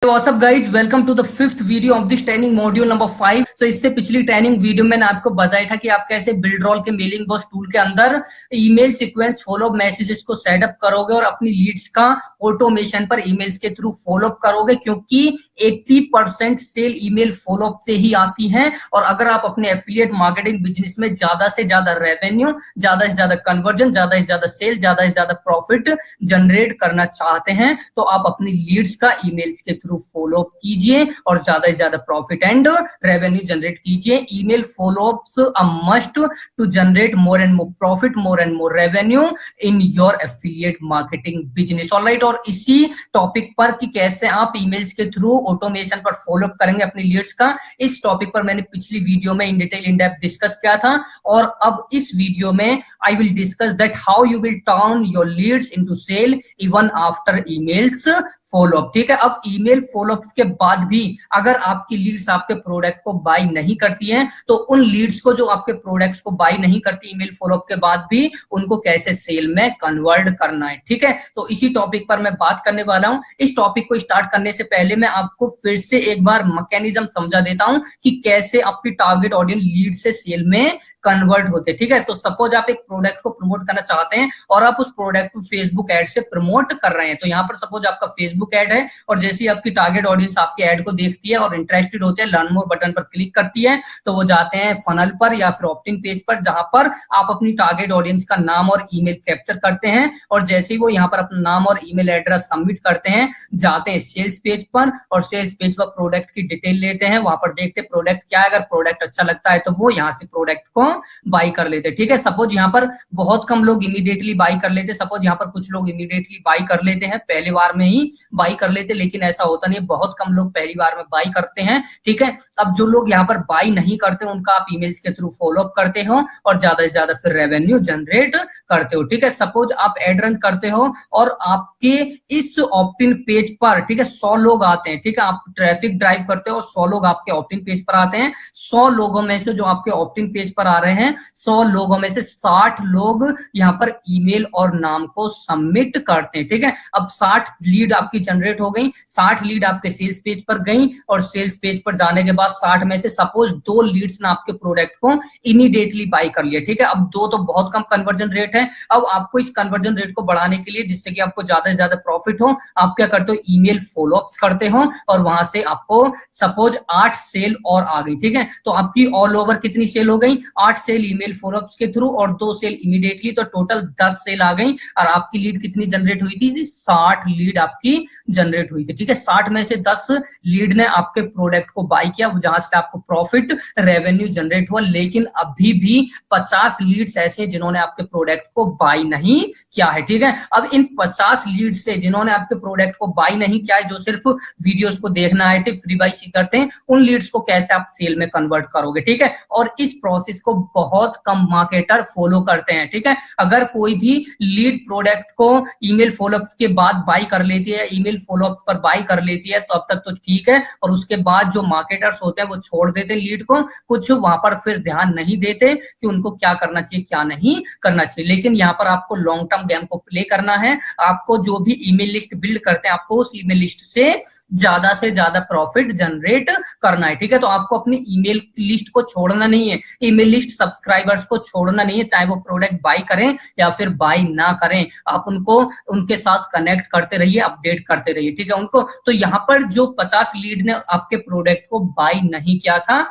What's up guys, welcome to the fifth video of this training module number 5. So इससे पिछली training video मैंने आपको बताया था कि आप कैसे बिल्डरॉल के मेलिंग बॉक्स टूल के अंदर ईमेल सीक्वेंस फॉलोअप मैसेजेस को सेटअप करोगे और अपनी लीड्स का ऑटोमेशन पर ईमेल्स के थ्रू फॉलोअप करोगे, क्योंकि 80% सेल ईमेल फॉलोअप से ही आती हैं। और अगर आप अपने एफिलिएट मार्केटिंग बिजनेस में ज्यादा से ज्यादा रेवेन्यू, ज्यादा से ज्यादा कन्वर्जन, ज्यादा से ज्यादा सेल, ज्यादा से ज्यादा प्रॉफिट जनरेट करना चाहते हैं तो आप अपनी लीड्स का ईमेल्स के थ्रू फॉलो अप कीजिए और ज्यादा से ज्यादा प्रॉफिट एंड रेवेन्यू जनरेट कीजिए। Email followups a must to generate more and more profit, more and more revenue in your affiliate marketing business. Alright, और इसी टॉपिक पर कि कैसे आप ईमेल्स के थ्रू ऑटोमेशन पर फॉलो अप करेंगे अपनी लीड्स का, इस टॉपिक पर मैंने पिछली वीडियो में in detail in depth discuss किया था। और अब इस वीडियो में I will discuss that how you will turn your leads into sale even after emails followup. ठीक है, अब ईमेल फॉलोअप्स के बाद भी अगर आपकी लीड्स आपके प्रोडक्ट को बाय नहीं करती हैं तो उन लीड्स को जो आपके प्रोडक्ट्स को बाय नहीं करती ईमेल फॉलोअप के बाद भी उनको कैसे सेल में कन्वर्ट करना है। ठीक है, तो इसी टॉपिक पर मैं बात करने वाला हूं। इस टॉपिक को स्टार्ट करने से पहले मैं आपको फिर से एक बार मैकेनिज्म समझा देता हूं कि कैसे आपकी टारगेट ऑडियंस लीड से सेल में कन्वर्ट होते। ठीक है, तो सपोज आप एक प्रोडक्ट को प्रमोट करना चाहते हैं और आप उस प्रोडक्ट को फेसबुक एड से प्रमोट कर रहे हैं। तो यहाँ पर सपोज आपका फेसबुक एड है और जैसे ही आपकी टारगेट ऑडियंस आपके ऐड को देखती है और इंटरेस्टेड होते हैं, लर्न मोर बटन पर क्लिक करती है, तो वो जाते हैं फनल पर या फिर ऑप्ट इन पेज पर, जहां पर आप अपनी टारगेट ऑडियंस का नाम और ईमेल कैप्चर करते हैं। और जैसे ही वो यहाँ पर अपना नाम और ईमेल एड्रेस सबमिट करते हैं, जाते हैं सेल्स पेज पर और सेल्स पेज पर प्रोडक्ट की डिटेल लेते हैं। वहां पर देखते हैं प्रोडक्ट क्या है, अगर प्रोडक्ट अच्छा लगता है तो वो यहाँ से प्रोडक्ट को बाई कर लेते हैं। ठीक है, सपोज यहाँ पर बहुत कम लोग इमीडिएटली बाई कर लेते हैं। सपोज यहाँ पर कुछ लोग इमीडिएटली बाई कर लेते हैं, पहली बार में ही बाई कर लेते, लेकिन ऐसा होता नहीं, बहुत कम लोग पहली बार में बाई करते हैं। ठीक है, अब जो लोग यहाँ पर बाई नहीं करते उनका आप ईमेल्स के थ्रू फॉलो अप करते हो और ज्यादा से ज्यादा फिर रेवेन्यू जनरेट करते हो। ठीक है, सपोज आप एड रन करते हो और आपके इस ऑप्ट इन पेज पर, ठीक है, 100 लोग आते हैं। ठीक है, आप ट्रैफिक ड्राइव करते हो और 100 लोग आपके ऑप्ट इन पेज पर आते हैं। 100 लोगों में से जो आपके ऑप्ट इन पेज पर आ रहे हैं, 100 लोगों में से 60 लोग यहाँ पर ईमेल और नाम को सबमिट करते हैं। ठीक है, अब 60 लीड आपकी जनरेट हो गई, 60 लीड आपके सेल्स पेज पर गई और सेल्स पेज पर जाने के बाद 60 में से सपोज 2 लीड्स ने आपके प्रोडक्ट को इमीडिएटली बाय कर लिया। ठीक है, अब 2 तो बहुत कम कन्वर्जन रेट है। अब आपको इस कन्वर्जन रेट को बढ़ाने के लिए, जिससे कि आपको ज्यादा से ज्यादा प्रॉफिट हो, आप क्या करते हो, ईमेल फॉलोअप्स करते हो और वहां से आपको सपोज 8 सेल और आ गई। ठीक है, तो आपकी ऑल ओवर कितनी सेल हो गई, 8 सेल ईमेल फॉलोअप्स के थ्रू और 2 सेल इमीडिएटली, तो टोटल 10 सेल आ गई। और आपकी लीड कितनी जनरेट हुई थी, 60 लीड आपकी जनरेट हुई थी। ठीक है, 60 में से 10 लीड ने आपके प्रोडक्ट को बाय किया, जहां से आपको प्रॉफिट रेवेन्यू जनरेट हुआ। लेकिन अभी भी 50 लीड्स ऐसे जिन्होंने आपके प्रोडक्ट को बाय नहीं किया है। ठीक है, अब इन 50 लीड से जिन्होंने आपके प्रोडक्ट को बाय नहीं किया है, जो सिर्फ वीडियोस को देखना आए थे, फ्री बाय करते हैं, उन लीड्स को कैसे आप सेल में कन्वर्ट करोगे। ठीक है, और इस प्रोसेस को बहुत कम मार्केटर फॉलो करते हैं। ठीक है, अगर कोई भी लीड प्रोडक्ट को ईमेल फॉलोअप्स के बाद बाय कर लेती है, ईमेल फॉलोअप्स पर बाय कर लेती है, तो अब तक तो ठीक है। और उसके बाद जो मार्केटर्स होते हैं वो छोड़ देते हैं लीड को, कुछ वहां पर फिर ध्यान नहीं देते कि उनको क्या करना चाहिए क्या नहीं करना चाहिए। लेकिन यहाँ पर आपको लॉन्ग टर्म गेम को प्ले करना है। आपको जो भी ईमेल लिस्ट बिल्ड करते हैं, आपको उस ईमेल लिस्ट से ज्यादा प्रॉफिट जनरेट करना है। ठीक है, तो आपको अपनी ईमेल लिस्ट को छोड़ना नहीं है, ईमेल लिस्ट सब्सक्राइबर्स को छोड़ना नहीं है, चाहे वो प्रोडक्ट बाय करें या फिर बाय ना करें, आप उनको उनके साथ कनेक्ट करते रहिए, अपडेट करते रहिए। ठीक है, उनको तो यहाँ पर जो 50 लीड ने आपके प्रोडक्ट को बाय नहीं किया था,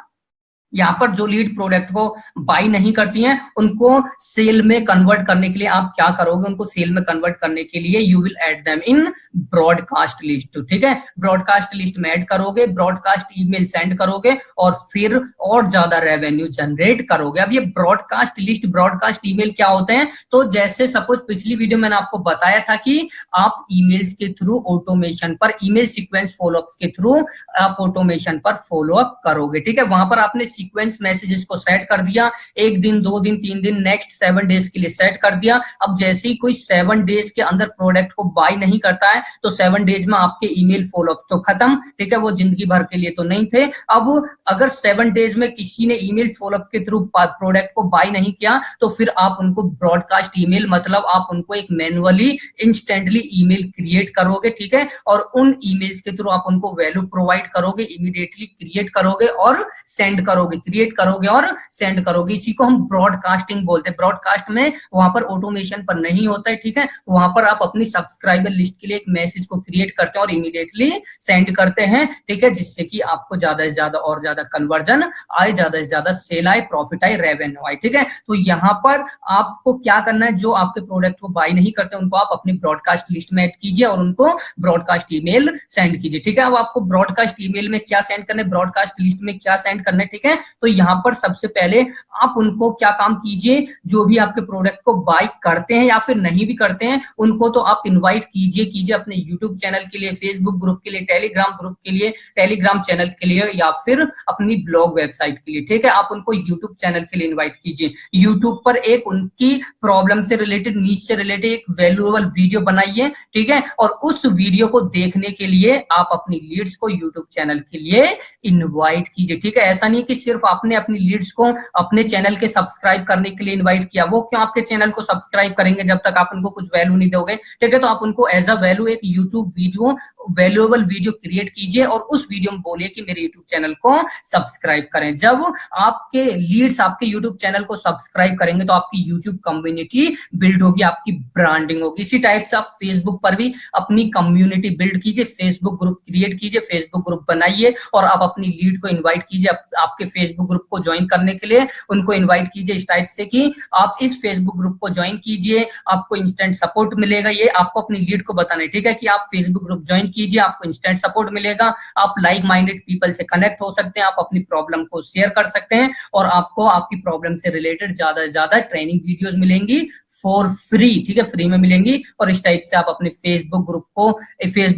यहाँ पर जो लीड प्रोडक्ट को बाय नहीं करती हैं, उनको सेल में कन्वर्ट करने के लिए आप क्या करोगे, उनको सेल में कन्वर्ट करने के लिए you will add them in broadcast list. ठीक है, ब्रॉडकास्ट लिस्ट में ऐड करोगे, ब्रॉडकास्ट ईमेल सेंड करोगे और फिर और ज्यादा रेवेन्यू जनरेट करोगे। अब ये ब्रॉडकास्ट लिस्ट, ब्रॉडकास्ट ईमेल क्या होते हैं, तो जैसे सपोज पिछली वीडियो मैंने आपको बताया था कि आप ईमेल्स के थ्रू ऑटोमेशन पर, ईमेल सीक्वेंस फॉलोअप्स के थ्रू आप ऑटोमेशन पर फॉलोअप करोगे। ठीक है, वहां पर आपने सीक्वेंस मैसेजेस को सेट कर दिया, 1 दिन 2 दिन 3 दिन नेक्स्ट 7 डेज के लिए सेट कर दिया। अब जैसे ही कोई 7 डेज के अंदर प्रोडक्ट को बाय नहीं करता है तो 7 डेज में आपके ईमेल फॉलोअप तो खत्म, ठीक है, वो जिंदगी भर के लिए तो नहीं थे। अब अगर 7 डेज में किसी ने ईमेल फॉलोअप के थ्रू प्रोडक्ट को बाय नहीं किया तो फिर आप उनको ब्रॉडकास्ट ईमेल, मतलब आप उनको एक मैन्युअली इंस्टेंटली ईमेल क्रिएट करोगे, ठीक है, और उन ईमेल्स के थ्रू आप उनको वैल्यू प्रोवाइड करोगे, इमीडिएटली क्रिएट करोगे और सेंड करोगे, क्रिएट करोगे और सेंड करोगे। इसी को हम ब्रॉडकास्टिंग बोलते हैं। ब्रॉडकास्ट में वहां पर ऑटोमेशन पर नहीं होता है, ठीक है, वहां पर आप अपनी सब्सक्राइबर लिस्ट के लिए एक मैसेज को क्रिएट करते हैं और इमीडिएटली सेंड करते हैं, ठीक है, जिससे कि आपको ज्यादा से ज्यादा और ज्यादा कन्वर्जन आए, ज्यादा से ज्यादा सेल आए, प्रॉफिट आए, रेवेन्यू आए, ठीक है। तो यहाँ पर आपको क्या करना है, जो आपके प्रोडक्ट को बाय नहीं करते उनको आप अपनी ब्रॉडकास्ट लिस्ट में ऐड कीजिए और उनको ब्रॉडकास्ट ईमेल सेंड कीजिए, ठीक है। अब आपको ब्रॉडकास्ट ईमेल में क्या सेंड करना है, ब्रॉडकास्ट लिस्ट में क्या सेंड करना है, ठीक है। तो यहाँ पर सबसे पहले आप उनको क्या काम कीजिए, जो भी आपके प्रोडक्ट को बाय करते हैं या फिर नहीं भी करते हैं उनको तो आप इनवाइट कीजिए अपने यूट्यूब चैनल के लिए, फेसबुक ग्रुप के लिए, टेलीग्राम ग्रुप के लिए, टेलीग्राम चैनल के लिए या फिर अपनी ब्लॉग वेबसाइट के लिए, ठीक है। आप उनको यूट्यूब चैनल के लिए इनवाइट कीजिए। यूट्यूब पर एक उनकी प्रॉब्लम से रिलेटेड, नीच से रिलेटेड एक वैल्यूएबल वीडियो बनाइए, ठीक है, और उस वीडियो को देखने के लिए आप अपनी लीड्स को यूट्यूब चैनल के लिए इनवाइट कीजिए, ठीक है। ऐसा नहीं कि सिर्फ आपने अपनी लीड्स को अपने चैनल के सब्सक्राइब करने के लिए इनवाइट किया, वो क्यों आपके चैनल को सब्सक्राइब करेंगे जब तक आप उनको कुछ वैल्यू नहीं दोगे, ठीक है। तो आप उनको एज अ वैल्यू एक YouTube video, valuable video create कीजिए और उस वीडियो में बोलिए कि मेरे यूट्यूब चैनल को सब्सक्राइब करें। जब आपके लीड्स आपके यूट्यूब चैनल को सब्सक्राइब करेंगे तो आपकी यूट्यूब कम्युनिटी बिल्ड होगी, आपकी ब्रांडिंग होगी। इसी टाइप से आप फेसबुक पर भी अपनी कम्युनिटी बिल्ड कीजिए, फेसबुक ग्रुप क्रिएट कीजिए, फेसबुक ग्रुप बनाइए और आप अपनी लीड को इनवाइट कीजिए आपके फेसबुक ग्रुप को ज्वाइन करने के लिए, उनको इनवाइट कीजिए इस टाइप से कि आप इस फेसबुक ग्रुप को ज्वाइन कीजिए, आपको इंस्टेंट सपोर्ट मिलेगा। ये आपको अपनी लीड को बताना है, ठीक है, कि आप फेसबुक ग्रुप ज्वाइन कीजिए, आपको इंस्टेंट सपोर्ट मिलेगा, आप लाइक माइंडेड पीपल से कनेक्ट हो सकते हैं, आप अपनी प्रॉब्लम को शेयर कर सकते हैं और आपको आपकी प्रॉब्लम से रिलेटेड ज्यादा से ज्यादा ट्रेनिंग वीडियोस मिलेंगी फॉर फ्री, ठीक है, फ्री में मिलेंगी। और इस टाइप से आप अपने फेसबुक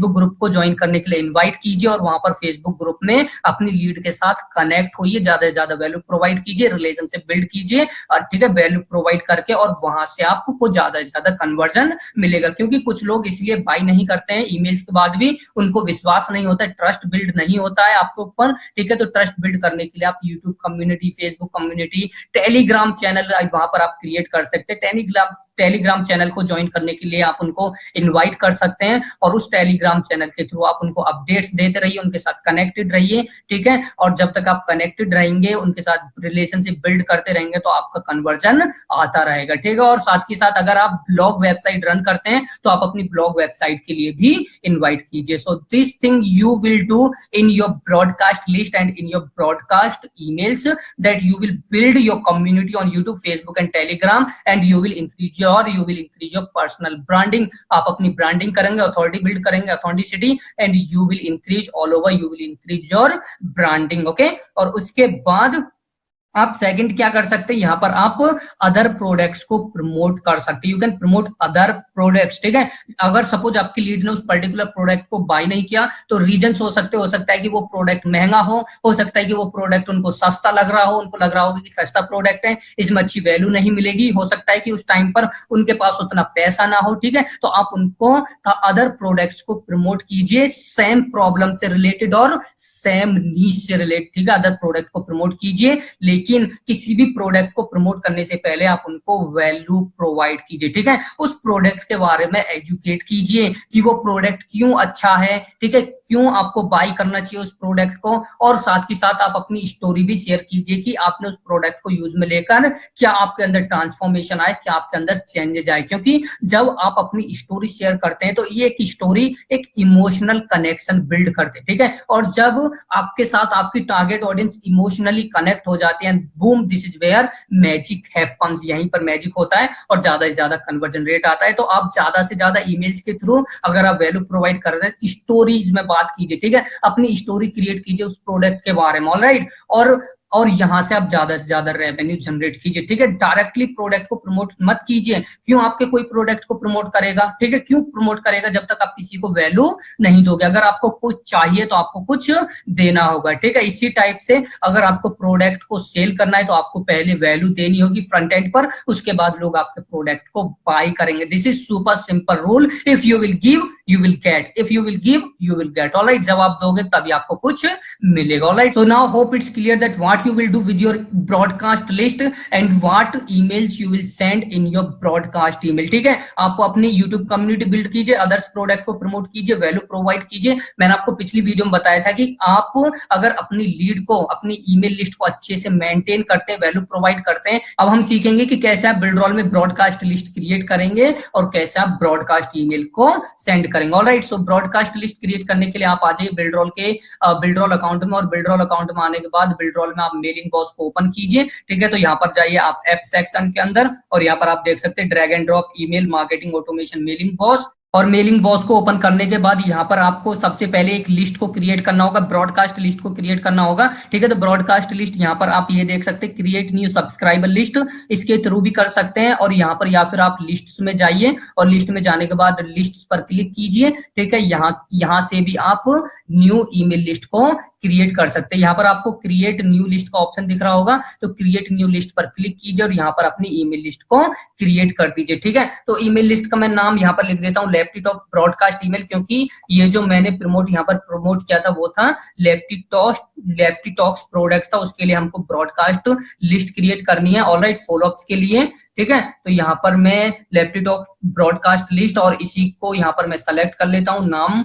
ग्रुप को ज्वाइन करने के लिए इनवाइट कीजिए और वहां पर फेसबुक ग्रुप में अपनी लीड के साथ कनेक्ट होइए, ज्यादा से ज्यादा वैल्यू प्रोवाइड कीजिए, रिलेशनशिप बिल्ड कीजिए, ठीक है, वैल्यू प्रोवाइड करके, और वहां से आपको ज्यादा से ज्यादा कन्वर्जन मिलेगा। क्योंकि कुछ लोग इसलिए बाय नहीं करते हैं ईमेल्स के बाद भी, उनको विश्वास नहीं होता है, ट्रस्ट बिल्ड नहीं होता है आपके ऊपर, ठीक है। तो ट्रस्ट बिल्ड करने के लिए आप YouTube community, Facebook community, Telegram channel वहां पर आप क्रिएट कर सकते हैं। टेलीग्राम चैनल को ज्वाइन करने के लिए आप उनको इनवाइट कर सकते हैं और उस टेलीग्राम चैनल के थ्रू आप उनको अपडेट्स देते रहिए, उनके साथ कनेक्टेड रहिए, ठीक है। और जब तक आप कनेक्टेड रहेंगे, उनके साथ रिलेशनशिप बिल्ड करते रहेंगे तो आपका कन्वर्जन आता रहेगा, ठीक है। और साथ ही साथ अगर आप ब्लॉग वेबसाइट रन करते हैं तो आप अपनी ब्लॉग वेबसाइट के लिए भी इनवाइट कीजिए। So this thing you will do in your broadcast list and in your broadcast emails, that you will build your community on YouTube, Facebook and Telegram, and you will increase your personal branding। आप अपनी branding करेंगे, authority build करेंगे, authority, and you will increase all over, you will increase your branding, okay. और उसके बाद आप second क्या कर सकते हैं, यहाँ पर आप अदर प्रोडक्ट्स को प्रमोट कर सकते हैं। You can promote other products, ठीक है। अगर सपोज आपकी लीड ने उस पर्टिकुलर प्रोडक्ट को बाय नहीं किया तो रीजंस हो सकता है कि वो प्रोडक्ट महंगा हो सकता है कि वो प्रोडक्ट उनको सस्ता लग रहा हो, उनको लग रहा होगा कि सस्ता प्रोडक्ट है, इसमें अच्छी वैल्यू नहीं मिलेगी, हो सकता है कि उस टाइम पर उनके पास उतना पैसा ना हो, ठीक है। तो आप उनको अदर प्रोडक्ट्स को प्रमोट कीजिए, सेम प्रॉब्लम से रिलेटेड और सेम नीश से रिलेटेड, ठीक है। अदर प्रोडक्ट को प्रमोट कीजिए, लेकिन किसी भी प्रोडक्ट को प्रमोट करने से पहले आप उनको वैल्यू प्रोवाइड कीजिए, ठीक है। उस प्रोडक्ट के बारे में एजुकेट कीजिए कि वो प्रोडक्ट क्यों अच्छा है, ठीक है, क्यों आपको बाय करना चाहिए उस प्रोडक्ट को। और साथ ही साथ आप अपनी स्टोरी भी शेयर कीजिए कि आपने उस प्रोडक्ट को यूज में लेकर क्या आपके अंदर ट्रांसफॉर्मेशन आए, क्या आपके अंदर चेंजेस आए। क्योंकि जब आप अपनी स्टोरी शेयर करते हैं तो ये एक स्टोरी एक इमोशनल कनेक्शन बिल्ड करते हैं, ठीक है। और जब आपके साथ आपकी टारगेट ऑडियंस इमोशनली कनेक्ट हो जाती है, boom, this is where magic happens, यहीं पर मैजिक होता है और ज्यादा से ज्यादा कन्वर्जन रेट आता है। तो आप ज्यादा से ज्यादा ईमेल्स के थ्रू अगर आप वैल्यू प्रोवाइड कर रहे हैं, स्टोरीज में बात कीजिए, ठीक है, अपनी स्टोरी क्रिएट कीजिए उस प्रोडक्ट के बारे में, ऑलराइट। और और यहाँ से आप ज्यादा से ज्यादा रेवेन्यू जनरेट कीजिए, ठीक है। डायरेक्टली प्रोडक्ट को प्रमोट मत कीजिए। क्यों आपके कोई प्रोडक्ट को प्रमोट करेगा, ठीक है, क्यों प्रमोट करेगा जब तक आप किसी को वैल्यू नहीं दोगे। अगर आपको कुछ चाहिए तो आपको कुछ देना होगा, ठीक है। इसी टाइप से अगर आपको प्रोडक्ट को सेल करना है तो आपको पहले वैल्यू देनी होगी फ्रंट एंड पर, उसके बाद लोग आपके प्रोडक्ट को बाय करेंगे। This is super simple rule, if you will give you will get, if you will give you will get, all right। जब आप दोगे तभी आपको कुछ मिलेगा, all right। so now hope it's clear that what you will do with your broadcast list and what emails you will send in your broadcast email, ठीक है। आपको अपनी YouTube कम्युनिटी बिल्ड कीजिए, अदर्स प्रोडक्ट को promote कीजिए, value provide कीजिए। मैंने आपको पिछली वीडियो में बताया था कि आप अगर अपनी लीड को, अपनी ईमेल लिस्ट को अच्छे से मेंटेन करते हैं, वैल्यू प्रोवाइड करते हैं। अब हम सीखेंगे कि कैसे आप बिल्डरॉल में ब्रॉडकास्ट लिस्ट क्रिएट करेंगे और कैसे आप ब्रॉडकास्ट ईमेल को सेंड करेंगे, ऑलराइट। सो ब्रॉडकास्ट लिस्ट क्रिएट करने के लिए आप आ जाइए बिल्डरॉल के बिल्डरॉल अकाउंट में, और बिल्डरॉल अकाउंट में आने के बाद बिल्डरॉल में आप मेलिंग बॉस को ओपन कीजिए, ठीक है। तो यहाँ पर जाइए आप ऐप सेक्शन के अंदर, और यहाँ पर आप देख सकते हैं drag and drop email marketing automation mailing boss. और मेलिंग बॉस को ओपन करने के बाद यहाँ पर आपको सबसे पहले एक लिस्ट को क्रिएट करना होगा, ब्रॉडकास्ट लिस्ट को क्रिएट करना होगा, ठीक है। तो ब्रॉडकास्ट लिस्ट यहाँ पर आप ये देख सकते हैं, क्रिएट न्यू सब्सक्राइबर लिस्ट, इसके थ्रू भी कर सकते हैं। और यहाँ पर या फिर आप लिस्ट्स में जाइए, और लिस्ट में जाने के बाद लिस्ट्स पर क्लिक कीजिए, ठीक है। यहाँ से भी आप न्यू ईमेल लिस्ट को क्रिएट कर सकते हैं। यहाँ पर आपको क्रिएट न्यू लिस्ट का ऑप्शन दिख रहा होगा, तो क्रिएट न्यू लिस्ट पर क्लिक कीजिए और यहाँ पर अपनी ईमेल लिस्ट को क्रिएट कर दीजिए, ठीक है। तो ईमेल लिस्ट का मैं नाम यहाँ पर लिख देता हूँ लेफ्टी टॉक ब्रॉडकास्ट ईमेल, क्योंकि ये जो मैंने यहाँ पर प्रमोट किया था वो था लेफ्टी टॉक्स प्रोडक्ट था, उसके लिए हमको ब्रॉडकास्ट लिस्ट क्रिएट करनी है, ऑलराइट, फॉलोअप्स के लिए, ठीक है। तो यहाँ पर मैं लेफ्टी टॉक ब्रॉडकास्ट लिस्ट, और इसी को यहाँ पर मैं सेलेक्ट कर लेता हूँ, नाम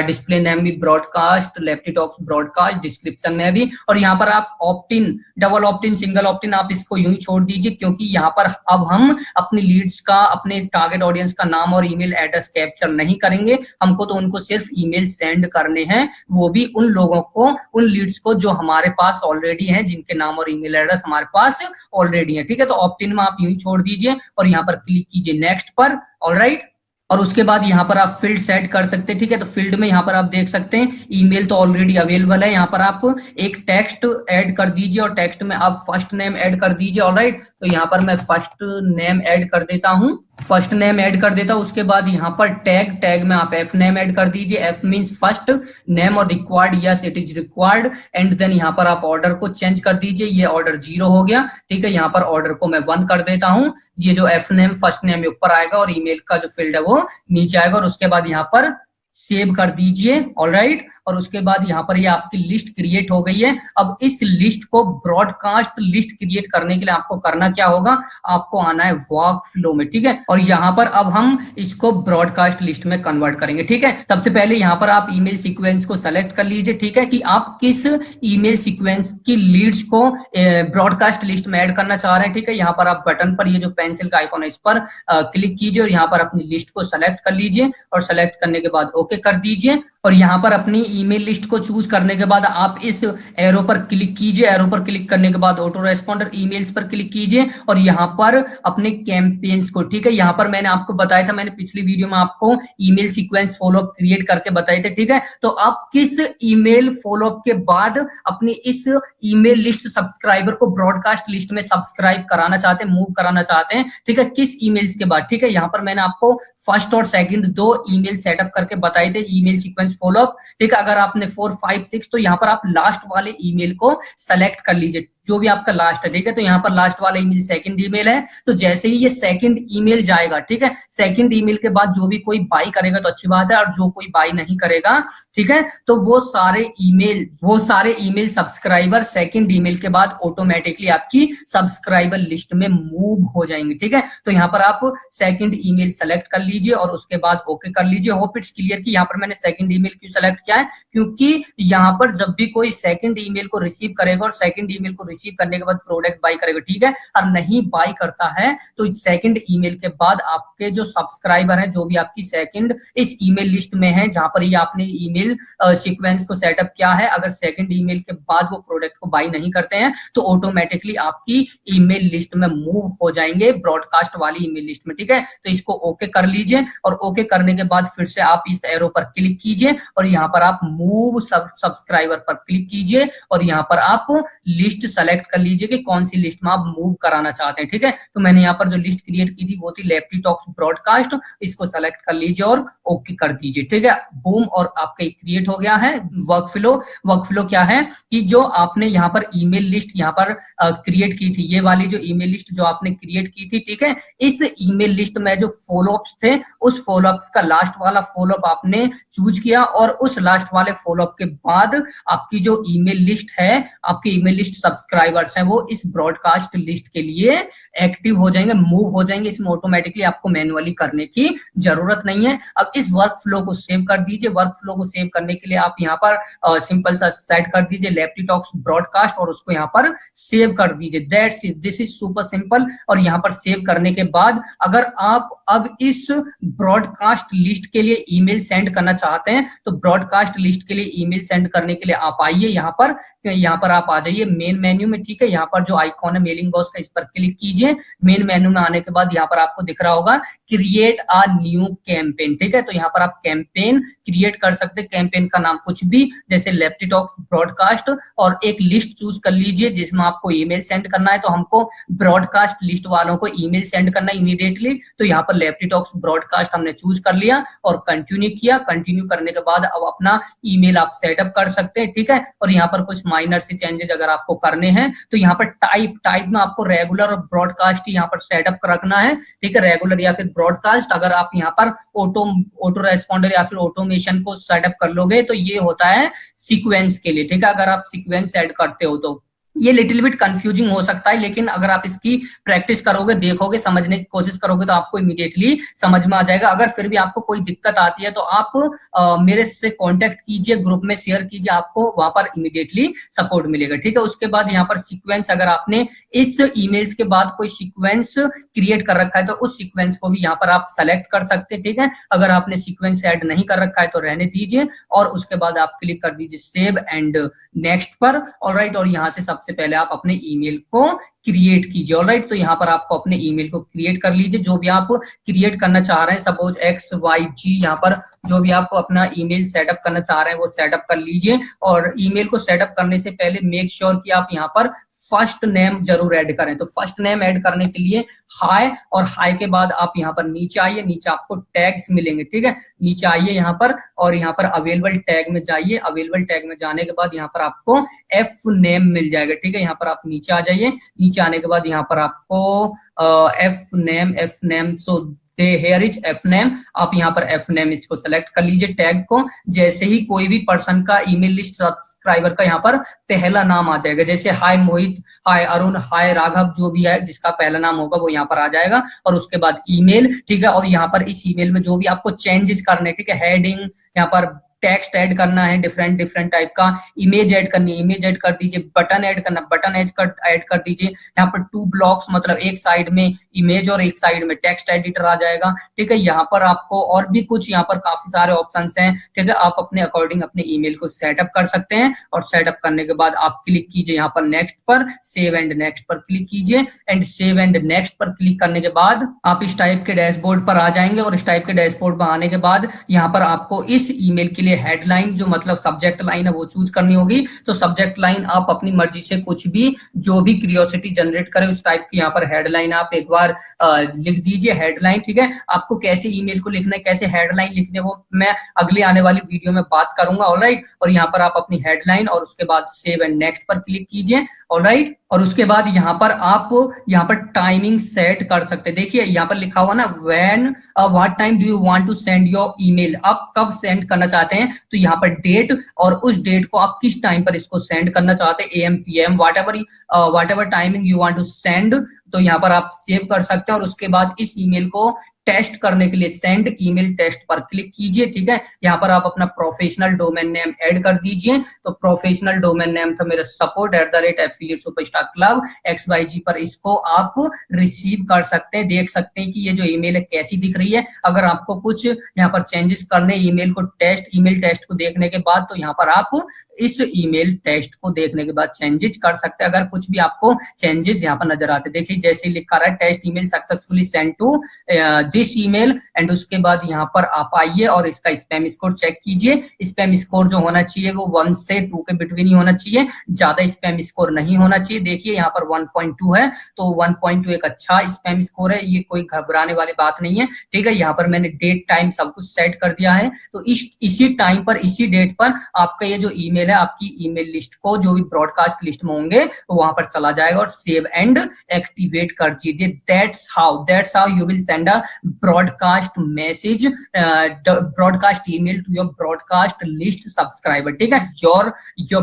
डिस्प्ले नेम भी broadcast, lefty talks broadcast, description में भी। और यहाँ पर आप ऑप्ट इन, डबल ऑप्ट इन, सिंगल ऑप्ट इन, आप इसको यूं ही छोड़ दीजिए, क्योंकि यहाँ पर अब हम अपनी लीड्स का, अपने टारगेट ऑडियंस का नाम और ईमेल एड्रेस कैप्चर नहीं करेंगे। हमको तो उनको सिर्फ ईमेल सेंड करने हैं, वो भी उन लोगों को, उन लीड्स को जो हमारे पास ऑलरेडी हैं, जिनके नाम और ईमेल एड्रेस हमारे पास ऑलरेडी है, ठीक है। तो ऑप्ट इन में आप यूं ही छोड़ दीजिए और यहाँ पर क्लिक कीजिए नेक्स्ट पर, ऑलराइट। और उसके बाद यहाँ पर आप फील्ड सेट कर सकते हैं, ठीक है। तो फील्ड में यहाँ पर आप देख सकते हैं ईमेल तो ऑलरेडी अवेलेबल है, यहाँ पर आप एक टेक्स्ट ऐड कर दीजिए, और टेक्स्ट में आप फर्स्ट नेम ऐड कर दीजिए, ऑलराइट। तो यहाँ पर मैं फर्स्ट नेम ऐड कर देता हूँ, फर्स्ट नेम ऐड कर देता हूँ। उसके बाद यहाँ पर टैग में आप एफ नेम ऐड कर दीजिए, एफ मींस फर्स्ट नेम, और required, yes it is required. And then यहाँ पर आप ऑर्डर को चेंज कर दीजिए, ये ऑर्डर 0 हो गया, ठीक है। यहाँ पर ऑर्डर को मैं 1 कर देता हूँ, ये जो एफ नेम फर्स्ट नेम ऊपर आएगा और ईमेल का जो फील्ड है वो नीचे आएगा। और उसके बाद यहाँ पर सेव कर दीजिए, ऑलराइट। और उसके बाद यहाँ पर ये आपकी लिस्ट क्रिएट हो गई है। अब इस लिस्ट को ब्रॉडकास्ट लिस्ट क्रिएट करने के लिए आपको करना क्या होगा, आपको आना है वर्क फ्लो में, ठीक है। और यहाँ पर अब हम इसको ब्रॉडकास्ट लिस्ट में कन्वर्ट करेंगे, ठीक है। सबसे पहले यहाँ पर आप ईमेल सीक्वेंस को सेलेक्ट कर लीजिए, ठीक है, कि आप किस ईमेल सीक्वेंस की लीड्स को ब्रॉडकास्ट लिस्ट में ऐड करना चाह रहे हैं, ठीक है। यहाँ पर आप बटन पर, ये जो पेंसिल का आइकॉन है, इस पर क्लिक कीजिए और यहाँ पर अपनी लिस्ट को सेलेक्ट कर लीजिए, और सेलेक्ट करने के बाद ओके कर दीजिए। और यहाँ पर अपनी ईमेल लिस्ट को चूज करने के बाद आप इस एरो पर क्लिक कीजिए, एरो पर क्लिक करने के बाद ऑटो रेस्पॉन्डर ईमेल्स पर क्लिक कीजिए, और यहाँ पर अपने कैंपेन्स को, ठीक है। यहाँ पर मैंने आपको बताया था, मैंने पिछली वीडियो में आपको ईमेल सीक्वेंस फॉलोअप क्रिएट करके बताए थे, ठीक है। तो आप किस ईमेल फॉलोअप के बाद अपनी इस ईमेल लिस्ट सब्सक्राइबर को ब्रॉडकास्ट लिस्ट में सब्सक्राइब कराना चाहते हैं, मूव कराना चाहते हैं, ठीक है, किस ईमेल्स के बाद, ठीक है। यहाँ पर मैंने आपको फर्स्ट और सेकंड 2 ईमेल सेटअप करके बताए थे, ईमेल सीक्वेंस फॉलोअप, ठीक है। अगर आपने 4, 5, 6, तो यहाँ पर आप लास्ट वाले ईमेल को सेलेक्ट कर लीजिए, जो भी आपका लास्ट है, ठीक है। तो यहाँ पर लास्ट वाला ईमेल सेकंड ईमेल है, तो जैसे ही ये सेकंड ईमेल जाएगा, ठीक है, सेकंड ईमेल के बाद जो भी कोई बाई करेगा तो अच्छी बात है, और जो कोई बाई नहीं करेगा, ठीक है, तो वो सारे ईमेल सब्सक्राइबर सेकंड ईमेल के बाद ऑटोमेटिकली आपकी सब्सक्राइबर लिस्ट में मूव हो जाएंगे, ठीक है। तो यहाँ पर आप सेकंड ईमेल सेलेक्ट कर लीजिए और उसके बाद ओके कर लीजिए। होप इट्स क्लियर कि यहाँ पर मैंने सेकंड ईमेल क्यों सेलेक्ट किया है, क्योंकि यहाँ पर जब भी कोई सेकंड ईमेल को रिसीव करेगा और सेकंड ईमेल को रिसीव करने के बाद प्रोडक्ट बाय करेगा, ठीक है, और नहीं बाय करता है तो सेकंड ईमेल के बाद आपके जो सब्सक्राइबर हैं, जो भी आपकी सेकंड इस ईमेल लिस्ट में है, जहां पर ये आपने ईमेल सीक्वेंस को सेटअप किया है, अगर सेकंड ईमेल के बाद वो प्रोडक्ट को बाय नहीं करते हैं तो ऑटोमेटिकली आपकी ईमेल लिस्ट में मूव हो जाएंगे, ब्रॉडकास्ट वाली ईमेल लिस्ट में, ठीक है। तो इसको ओके कर लीजिए, और ओके करने के बाद फिर से आप इस एरो पर क्लिक कीजिए और यहाँ पर आप मूव सब्सक्राइबर पर क्लिक कीजिए और यहाँ पर आप लिस्ट सेलेक्ट कर लीजिए कि कौन सी लिस्ट में आप मूव कराना चाहते हैं। ठीक है, तो मैंने यहाँ पर जो लिस्ट क्रिएट की थी वो थी लेफ्टी टॉक्स ब्रॉडकास्ट, इसको सेलेक्ट कर लीजिए और ओके कर दीजिए। ठीक है, बूम, और आपका क्रिएट हो गया है वर्कफ्लो। वर्कफ्लो क्या है कि जो आपने यहाँ पर ईमेल लिस्ट यहाँ पर क्रिएट की थी, ये वाली जो ईमेल लिस्ट जो आपने क्रिएट की थी, ठीक है, इस ईमेल लिस्ट में जो फॉलोअप्स थे उस फॉलोअप्स का लास्ट वाला फॉलोअप आपने चूज किया और उस लास्ट वाले फॉलोअप के बाद आपकी जो ईमेल लिस्ट है, आपकी ईमेल लिस्ट सब्सक्राइबर्स हैं, वो इस ब्रॉडकास्ट लिस्ट के लिए एक्टिव हो जाएंगे, मूव हो जाएंगे। इसमें ऑटोमेटिकली आपको मैन्युअली करने की जरूरत नहीं है। अब इस वर्क फ्लो को सेव कर दीजिए। वर्क फ्लो को सेव करने के लिए आप यहाँ पर सिंपल सा सेट कर दीजिए लेफ्टी टॉक्स ब्रॉडकास्ट और उसको यहाँ पर सेव कर दीजिए। That's it, this is super simple. और यहाँ पर सेव करने के बाद अगर आप अब इस ब्रॉडकास्ट लिस्ट के लिए ईमेल सेंड करना चाहते हैं तो ब्रॉडकास्ट लिस्ट के लिए ईमेल सेंड करने के लिए आप आइए यहाँ पर आप आ जाइए मेन मेन्यू में। ठीक है, यहाँ पर जो आइकॉन है मेलिंग बॉस का, इस पर क्लिक कीजिए। मेन मेन्यू में आने के बाद यहाँ पर आपको दिख रहा होगा क्रिएट अ न्यू कैंपेन। ठीक है, तो यहाँ पर आप कैंपेन क्रिएट कर सकते हैं। कैंपेन का नाम कुछ भी, जैसे लेफ्टी टॉक ब्रॉडकास्ट, और एक लिस्ट चूज कर लीजिए जिसमें आपको ईमेल सेंड करना है। तो हमको ब्रॉडकास्ट लिस्ट वालों को ईमेल सेंड करना है इमीडिएटली, तो यहाँ पर लेफ्टी टॉक्स ब्रॉडकास्ट हमने चूज कर लिया और कंटिन्यू किया। कंटिन्यू करने के बाद अब अपना ईमेल आप सेटअप कर सकते हैं। ठीक है, और यहाँ पर कुछ माइनर से चेंजेस अगर आपको करने हैं तो यहाँ पर टाइप में आपको रेगुलर और ब्रॉडकास्ट ही यहाँ पर सेटअप रखना है। ठीक है, रेगुलर या फिर ब्रॉडकास्ट। अगर आप यहाँ पर ऑटो रेस्पॉन्डर या फिर ऑटोमेशन को सेटअप कर लोगे तो ये होता है सीक्वेंस के लिए। ठीक है, अगर आप सीक्वेंस ऐड करते हो तो ये लिटिल बिट कंफ्यूजिंग हो सकता है, लेकिन अगर आप इसकी प्रैक्टिस करोगे, देखोगे, समझने की कोशिश करोगे तो आपको इमीडिएटली समझ में आ जाएगा। अगर फिर भी आपको कोई दिक्कत आती है तो आप मेरे से कांटेक्ट कीजिए, ग्रुप में शेयर कीजिए, आपको वहां पर इमीडिएटली सपोर्ट मिलेगा। ठीक है, उसके बाद यहाँ पर सीक्वेंस, अगर आपने इस ईमेल्स के बाद कोई सीक्वेंस क्रिएट कर रखा है तो उस सीक्वेंस को भी यहाँ पर आप सेलेक्ट कर सकते हैं। ठीक है, अगर आपने सीक्वेंस ऐड नहीं कर रखा है तो रहने दीजिए और उसके बाद आप क्लिक कर दीजिए सेव एंड नेक्स्ट पर। ऑलराइट, और यहाँ से सबसे पहले आप अपने ईमेल को क्रिएट कीजिए। ऑलराइट, तो यहाँ पर आपको अपने ईमेल को क्रिएट कर लीजिए, जो भी आप क्रिएट करना चाह रहे हैं, सपोज XYG, यहाँ पर जो भी आप अपना ईमेल सेटअप करना चाह रहे हैं वो सेटअप कर लीजिए। और ईमेल को सेटअप करने से पहले मेक श्योर कि आप यहाँ पर फर्स्ट नेम जरूर ऐड करें। तो फर्स्ट नेम ऐड करने के लिए हाय, और हाय के बाद आप यहाँ पर नीचे आइए, नीचे आपको टैग्स मिलेंगे। ठीक है, नीचे आइए यहाँ पर और यहाँ पर अवेलेबल टैग में जाइए। अवेलेबल टैग में जाने के बाद यहाँ पर आपको एफ नेम मिल जाएगा। ठीक है, यहाँ पर आप नीचे आ जाइए। नीचे आने के बाद यहाँ पर आपको F name so here is F name, आप यहाँ पर एफ नेम इसको सेलेक्ट कर लीजिए टैग को। जैसे ही कोई भी पर्सन का ईमेल लिस्ट सब्सक्राइबर का यहाँ पर पहला नाम आ जाएगा, जैसे हाय मोहित, हाय अरुण, हाय राघव, जो भी है जिसका पहला नाम होगा वो यहाँ पर आ जाएगा और उसके बाद ईमेल। ठीक है, और यहाँ पर इस ईमेल में जो भी आपको चेंजेस करने, ठीक है, हेडिंग, यहाँ पर टेक्स्ट ऐड करना है, डिफरेंट टाइप का, इमेज ऐड करनी है, इमेज ऐड कर दीजिए, बटन ऐड करना, बटन ऐड कर दीजिए। यहाँ पर 2 ब्लॉक्स, मतलब एक साइड में इमेज और एक साइड में टेक्स्ट एडिटर आ जाएगा। ठीक है, यहाँ पर आपको और भी कुछ यहाँ पर काफी सारे ऑप्शंस हैं। ठीक है, आप अपने अकॉर्डिंग अपने ईमेल को सेटअप कर सकते हैं और सेटअप करने के बाद आप क्लिक कीजिए यहाँ पर नेक्स्ट पर, सेव एंड नेक्स्ट पर क्लिक कीजिए एंड सेव एंड नेक्स्ट पर क्लिक करने के बाद आप इस टाइप के डैशबोर्ड पर आ जाएंगे। और इस टाइप के डैशबोर्ड पर आने के बाद यहाँ पर आपको इस ईमेल के लिए हेडलाइन, जो मतलब सब्जेक्ट लाइन है, वो चूज करनी होगी। तो सब्जेक्ट लाइन आप अपनी मर्जी से कुछ भी, जो भी क्यूरियोसिटी जनरेट करे उस टाइप की यहाँ पर हेडलाइन आप एक बार लिख दीजिए, हेडलाइन। ठीक है, आपको कैसे ईमेल को लिखना है, कैसे हेडलाइन लिखने, वो मैं अगले आने वाली वीडियो में बात करूंगा। ऑलराइट, और यहाँ पर आप अपनी हेडलाइन और उसके बाद सेव एंड नेक्स्ट पर क्लिक कीजिए। ऑलराइट, और उसके बाद यहाँ पर आप यहाँ पर टाइमिंग सेट कर सकते हैं। देखिए यहाँ पर लिखा हुआ ना, when what time do you want to send your email, आप कब सेंड करना चाहते हैं, तो यहाँ पर डेट, और उस डेट को आप किस टाइम पर इसको सेंड करना चाहते हैं, AM PM whatever timing you want to send, तो यहाँ पर आप सेव कर सकते हैं। और उसके बाद इस ईमेल को टेस्ट करने के लिए सेंड ईमेल टेस्ट पर क्लिक कीजिए। ठीक है, यहाँ पर आप अपना प्रोफेशनल डोमेन नेम ऐड कर दीजिए। तो प्रोफेशनल डोमेन नेम था मेरा support@affiliate-superstar-club XYG पर, इसको आप रिसीव कर सकते हैं। देख सकते हैं कि ये जो ईमेल है कैसी दिख रही है। अगर आपको कुछ यहाँ पर चेंजेस करने ईमेल टेस्ट को देखने के बाद, तो यहाँ पर आप इस ईमेल टेस्ट को देखने के बाद चेंजेस कर सकते हैं, अगर कुछ भी आपको चेंजेस यहाँ पर नजर आते। देखिए देखिए जैसे लिखा रहा है test email successfully send to this email, and उसके बाद यहाँ पर आप आइए और इसका स्पैम स्कोर चेक कीजिए। स्पैम स्कोर जो होना चाहिए वो 1 से 2 के बिटवीन ही होना चाहिए, ज्यादा स्पैम स्कोर नहीं होना चाहिए। देखिए यहाँ पर 1.2 है, तो 1.2 एक अच्छा स्पैम स्कोर है, ये कोई घबराने वाली बात नहीं है, ठीक है। यहाँ पर मैंने डेट टाइम सब कुछ सेट कर दिया है, तो इसी टाइम पर इसी डेट पर आपका ये जो ईमेल है आपकी ईमेल लिस्ट को जो भी ब्रॉडकास्ट लिस्ट में होंगे तो वहां पर चला जाएगा और सेव एंड एक्टिवेट कर दीजिए। That's how you will send a broadcast message, broadcast email to your broadcast list subscriber, ठीक है। Your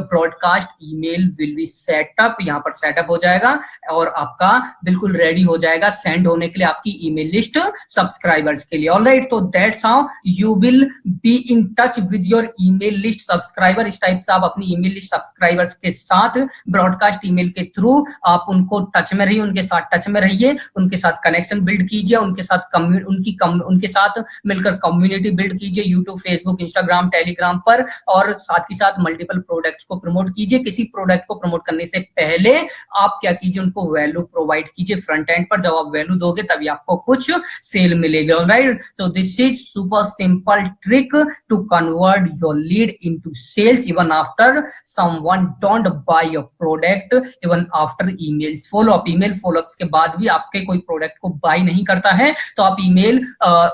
broadcast email will be setup, यहाँ पर सेटअप हो जाएगा और आपका बिल्कुल रेडी हो जाएगा सेंड होने के लिए आपकी ईमेल लिस्ट सब्सक्राइबर्स के लिए। ऑलराइट, तो that's how you will be in touch with your email list subscriber. इस टाइप से आप अपनी ईमेल लिस्ट सब्सक्राइबर्स के साथ ब्रॉडकास्ट ईमेल के थ्रू आप उनको टच में रहिए, उनके साथ टच में रहिए, उनके साथ कनेक्शन बिल्ड कीजिए, उनके साथ उनके साथ मिलकर कम्युनिटी बिल्ड कीजिए यूट्यूब, फेसबुक, इंस्टाग्राम, टेलीग्राम पर, और साथ ही साथ मल्टीपल प्रोडक्ट्स को प्रमोट कीजिए। किसी प्रोडक्ट को प्रमोट करने से पहले आप क्या कीजिए, उनको वैल्यू प्रोवाइड कीजिए फ्रंट एंड पर। जब आप वैल्यू दोगे तभी आपको कुछ सेल मिलेगी। Alright, so this is super simple trick to convert your lead into sales even after someone don't buy your product, even after email followup. Email followups के बाद भी आपके कोई प्रोडक्ट को बाय नहीं करता है तो आप ईमेल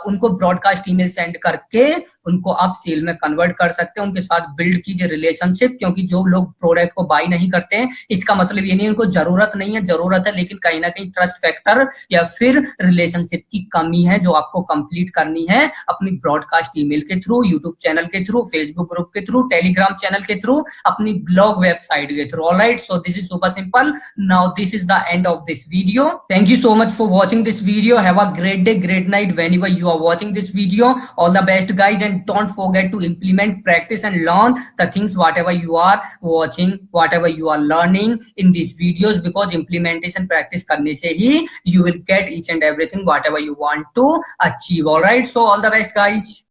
उनको ब्रॉडकास्ट ईमेल सेंड करके उनको आप सेल में कन्वर्ट कर सकते हैं। उनके साथ बिल्ड कीजिए रिलेशनशिप, क्योंकि जो लोग प्रोडक्ट को बाय नहीं करते हैं इसका मतलब ये नहीं उनको जरूरत नहीं है, जरूरत है, लेकिन कहीं ना कहीं ट्रस्ट फैक्टर या फिर रिलेशनशिप की कमी है जो आपको कंप्लीट करनी है अपनी ब्रॉडकास्ट ईमेल के थ्रू, यूट्यूब चैनल के थ्रू, फेसबुक ग्रुप के थ्रू, टेलीग्राम चैनल के थ्रू, अपनी ब्लॉग वेबसाइट के through. Alright, so this is super simple. Now this is the end of this video. Thank you so much for watching this video. Have a great day, great night whenever you are watching this video. All the best guys, and don't forget to implement, practice and learn the things whatever you are watching, whatever you are learning in these videos, because implementation practice करने से ही you will get each and everything whatever you want to achieve. All right, so all the best guys.